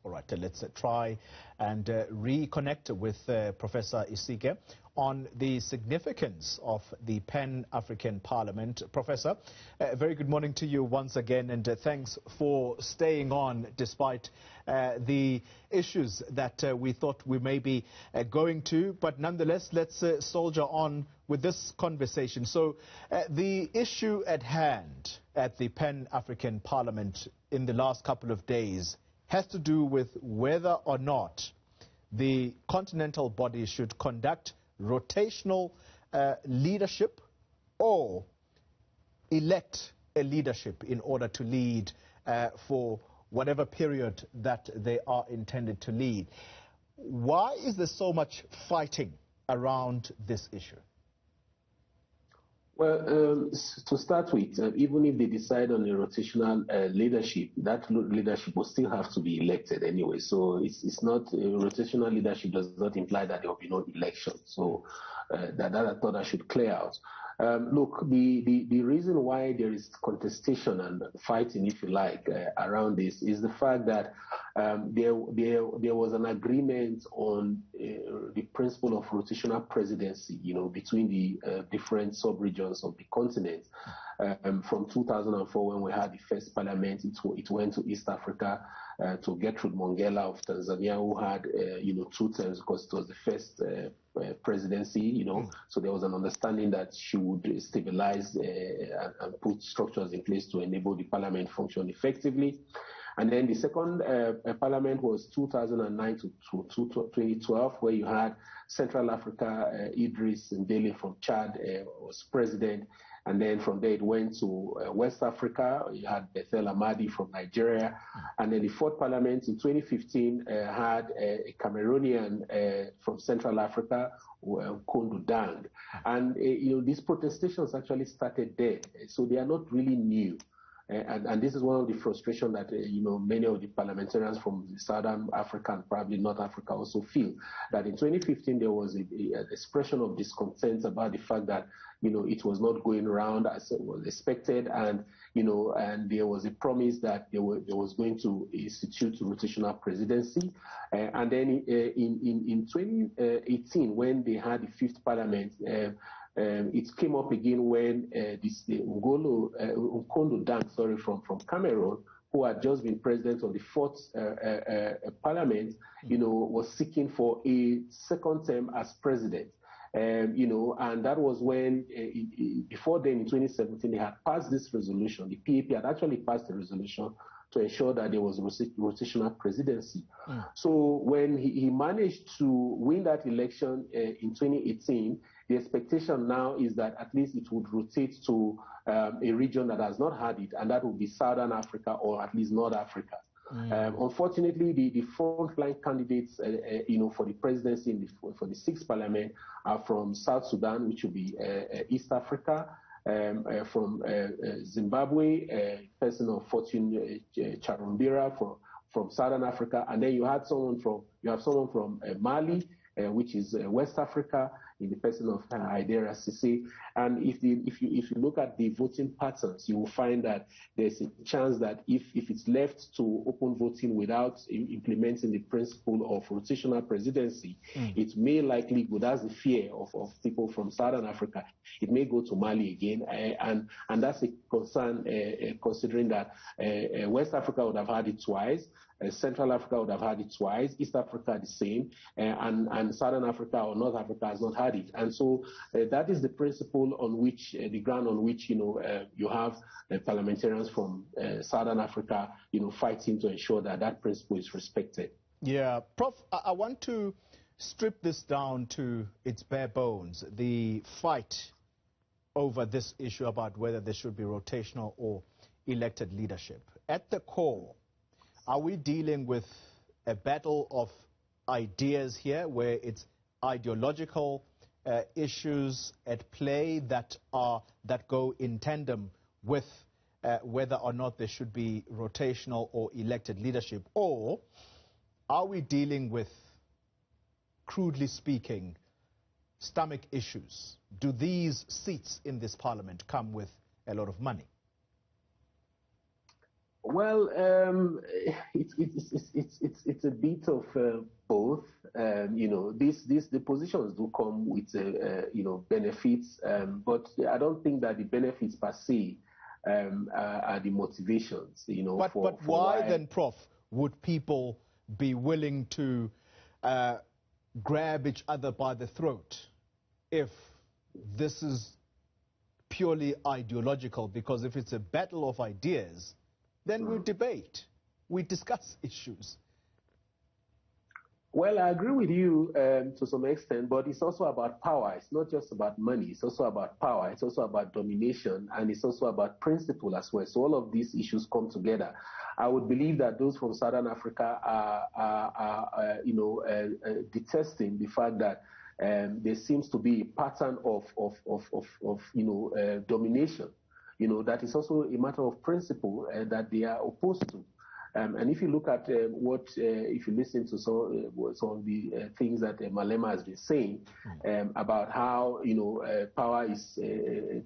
All right, let's try and reconnect with Professor Isike on the significance of the Pan-African Parliament. Professor, very good morning to you once again, and thanks for staying on despite the issues that we thought we may be going to. But nonetheless, let's soldier on with this conversation. So the issue at hand at the Pan-African Parliament in the last couple of days has to do with whether or not the continental body should conduct rotational leadership or elect a leadership in order to lead for whatever period that they are intended to lead. Why is there so much fighting around this issue? Well, to start with, even if they decide on a rotational leadership, that leadership will still have to be elected anyway. So it's not, rotational leadership does not imply that there will be no election. So that I thought I should clear out. Look, the reason why there is contestation and fighting, if you like, around this is the fact that there was an agreement on the principle of rotational presidency, between the different sub-regions of the continent. From 2004, when we had the first parliament, it went to East Africa, to Gertrude Mongella of Tanzania, who had, 2 terms because it was the first presidency, so there was an understanding that she would stabilize and put structures in place to enable the parliament function effectively. And then the second parliament was 2009 to 2012, where you had Central Africa, Idris Ndele from Chad was president. And then from there it went to West Africa. You had Bethel Amadi from Nigeria. And then the fourth parliament in 2015 had a Cameroonian from Central Africa, Kondo Dang. And these protestations actually started there. So they are not really new. And this is one of the frustrations that many of the parliamentarians from Southern Africa and probably North Africa also feel, that in 2015 there was an expression of discontent about the fact that it was not going around as it was expected, and and there was a promise that they was going to institute rotational presidency, and then in 2018, when they had the fifth parliament, it came up again when Nkondo Dang, from Cameroon, who had just been president of the fourth parliament, was seeking for a second term as president. And that was when, before then in 2017, they had passed this resolution. The PAP had actually passed the resolution to ensure that there was rotational presidency. So when he managed to win that election in 2018, the expectation now is that at least it would rotate to a region that has not had it, and that would be Southern Africa or at least North Africa. Unfortunately, the frontline candidates, for the presidency for the sixth parliament are from South Sudan, which will be East Africa, from Zimbabwe, person of Fortune Charumbira from Southern Africa, and then you have someone from Mali, which is West Africa, in the person of Haidara Sisi. And if you look at the voting patterns, you will find that there's a chance that if it's left to open voting without implementing the principle of rotational presidency, it may likely go. That's the fear of people from Southern Africa. It may go to Mali again, and that's a concern, considering that West Africa would have had it twice. Central Africa would have had it twice, East Africa the same, and Southern Africa or North Africa has not had it. And so that is the principle on which, the ground on which, you have parliamentarians from Southern Africa, fighting to ensure that that principle is respected. Yeah, Prof, I want to strip this down to its bare bones, the fight over this issue about whether there should be rotational or elected leadership. At the core, are we dealing with a battle of ideas here, where it's ideological issues at play that go in tandem with whether or not there should be rotational or elected leadership? Or are we dealing with, crudely speaking, stomach issues? Do these seats in this parliament come with a lot of money? Well, it's it's a bit of both. The positions do come with benefits, but I don't think that the benefits per se are the motivations. But why then, Prof, would people be willing to grab each other by the throat if this is purely ideological? Because if it's a battle of ideas, then we debate, we discuss issues. Well, I agree with you to some extent, but it's also about power. It's not just about money. It's also about power. It's also about domination, and it's also about principle as well. So all of these issues come together. I would believe that those from Southern Africa are detesting the fact that there seems to be a pattern of domination. That is also a matter of principle that they are opposed to. And if you look at if you listen to some of the things that Malema has been saying about how power is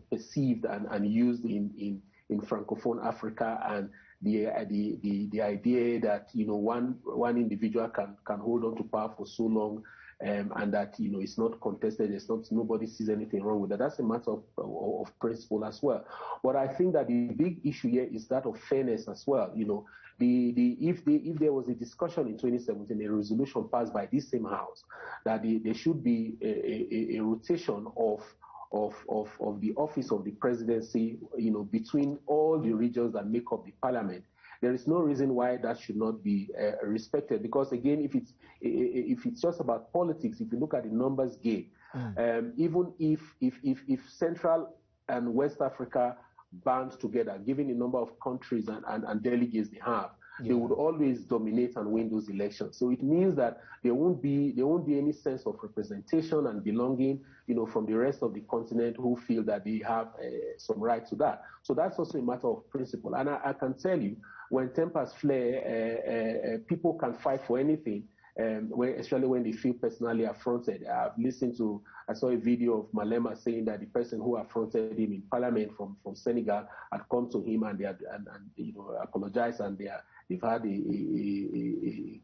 perceived and used in Francophone Africa, and the idea that one individual can hold on to power for so long, and that it's not contested, nobody sees anything wrong with that. That's a matter of principle as well. But I think that the big issue here is that of fairness as well. If there was a discussion in 2017, a resolution passed by this same house that there should be a rotation of the office of the presidency, between all the regions that make up the parliament, there is no reason why that should not be respected. Because again, if it's just about politics, if you look at the numbers game, even if Central and West Africa band together, given the number of countries and delegates they have, they would always dominate and win those elections. So it means that there won't be any sense of representation and belonging, from the rest of the continent who feel that they have some right to that. So that's also a matter of principle. And I can tell you, when tempers flare, people can fight for anything. Especially when they feel personally affronted. I saw a video of Malema saying that the person who affronted him in Parliament from Senegal had come to him and they had apologized, and they've had a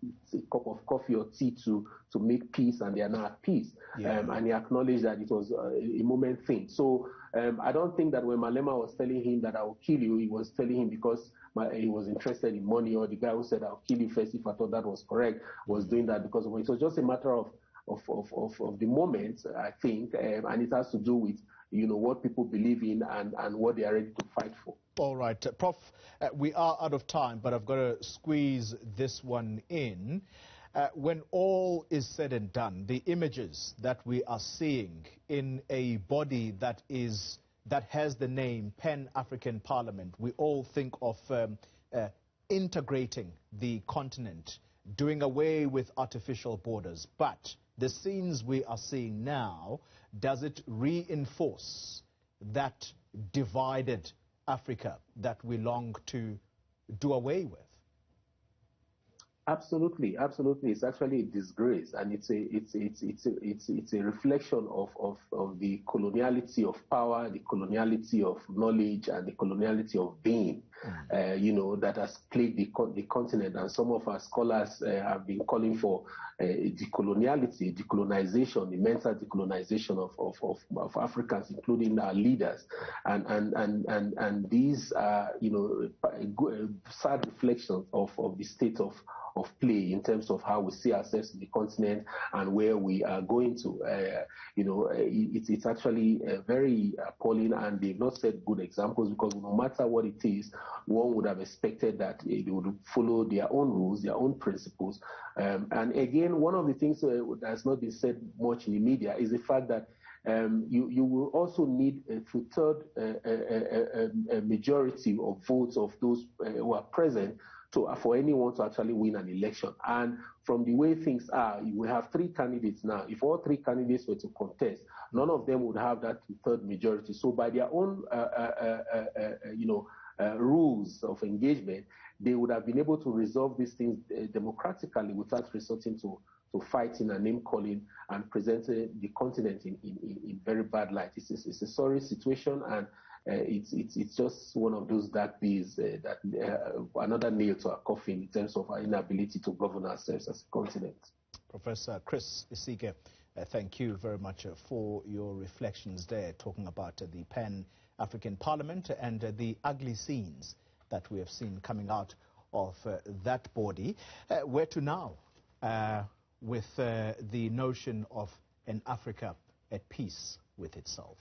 cup of coffee or tea to make peace, and they are now at peace. And he acknowledged that it was a moment thing. So I don't think that when Malema was telling him that I will kill you, he was telling him because he was interested in money, or the guy who said I'll kill you first if I thought that was correct was doing that because of it. So it's just a matter of the moment, I think, and it has to do with what people believe in and what they are ready to fight for. All right, Prof, we are out of time, but I've got to squeeze this one in. When all is said and done, the images that we are seeing in a body that has the name Pan-African Parliament, we all think of integrating the continent, doing away with artificial borders. But the scenes we are seeing now, does it reinforce that divided Africa that we long to do away with? Absolutely. It's actually a disgrace, and it's a reflection of the coloniality of power, the coloniality of knowledge, and the coloniality of being, that has plagued the continent. And some of our scholars have been calling for decoloniality, decolonization, the mental decolonization of Africans, including our leaders, and these are sad reflections of the state of play in terms of how we see ourselves in the continent and where we are going to. It's actually very appalling, and they've not set good examples, because no matter what it is, one would have expected that they would follow their own rules, their own principles. And again, one of the things that has not been said much in the media is the fact that you will also need a two-third majority of votes of those who are present for anyone to actually win an election. And from the way things are, we have three candidates now. If all three candidates were to contest, none of them would have that third majority. So by their own rules of engagement, they would have been able to resolve these things democratically without resorting to fighting and name calling and presenting the continent in very bad light. It's a sorry situation, and it's just one of those dark days another nail to our coffin in terms of our inability to govern ourselves as a continent. Professor Chris Isike, thank you very much for your reflections there, talking about the Pan-African Parliament and the ugly scenes that we have seen coming out of that body. Where to now with the notion of an Africa at peace with itself?